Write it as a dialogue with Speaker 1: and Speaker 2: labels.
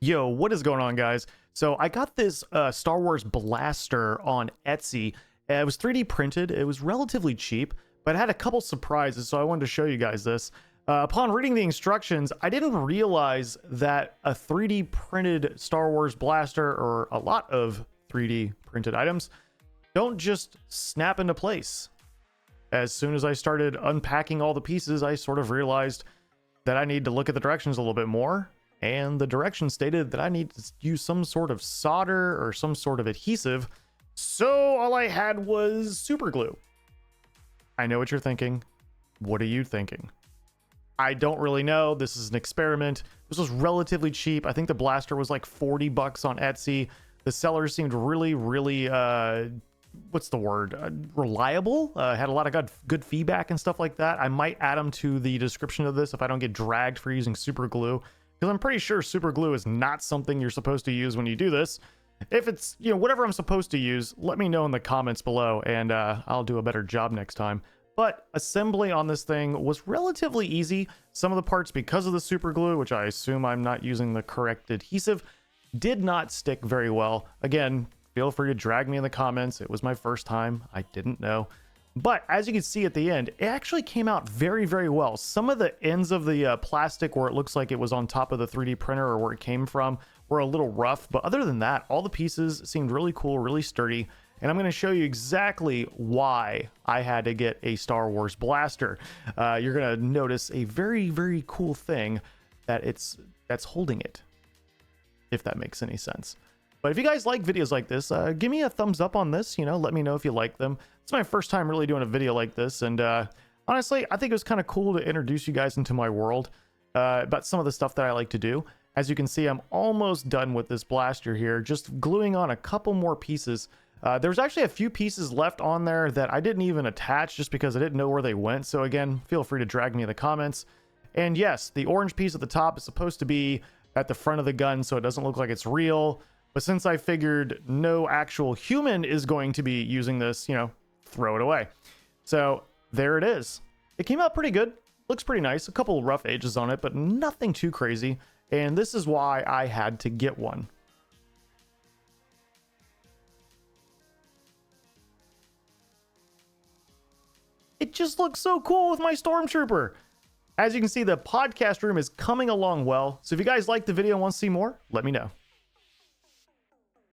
Speaker 1: Yo, what is going on, guys? So I got this Star Wars blaster on Etsy. It was 3D printed. It was relatively cheap, but it had a couple surprises, so I wanted to show you guys this. Upon reading the instructions, I didn't realize that a 3D printed Star Wars blaster, or a lot of 3D printed items, don't just snap into place. As soon as I started unpacking all the pieces, I sort of realized that I need to look at the directions a little bit more. And the directions stated that I need to use some sort of solder or some sort of adhesive. So all I had was super glue. I know what you're thinking. What are you thinking? I don't really know. This is an experiment. This was relatively cheap. I think the blaster was like 40 bucks on Etsy. The seller seemed really, what's the word? Reliable. Had a lot of good feedback and stuff like that. I might add them to the description of this if I don't get dragged for using super glue, because I'm pretty sure super glue is not something you're supposed to use when you do this. If it's, whatever I'm supposed to use, let me know in the comments below, and I'll do a better job next time. But assembly on this thing was relatively easy. Some of the parts, because of the super glue, which I assume I'm not using the correct adhesive, did not stick very well. Again, feel free to drag me in the comments. It was my first time. I didn't know. But as you can see at the end, it actually came out very, very well. Some of the ends of the plastic where it looks like it was on top of the 3D printer or where it came from were a little rough. But other than that, all the pieces seemed really cool, really sturdy. And I'm going to show you exactly why I had to get a Star Wars blaster. You're going to notice a very, very cool thing that's holding it, if that makes any sense. But if you guys like videos like this, give me a thumbs up on this. Let me know if you like them. It's my first time really doing a video like this, and honestly, I think it was kind of cool to introduce you guys into my world about some of the stuff that I like to do. As you can see, I'm almost done with this blaster here, just gluing on a couple more pieces. There's actually a few pieces left on there that I didn't even attach just because I didn't know where they went. So again, feel free to drag me in the comments. And yes, the orange piece at the top is supposed to be at the front of the gun so it doesn't look like it's real. But since I figured no actual human is going to be using this, throw it away. So there it is. It came out pretty good. Looks pretty nice. A couple rough edges on it, but nothing too crazy. And this is why I had to get one. It just looks so cool with my Stormtrooper. As you can see, the podcast room is coming along well. So if you guys like the video and want to see more, let me know.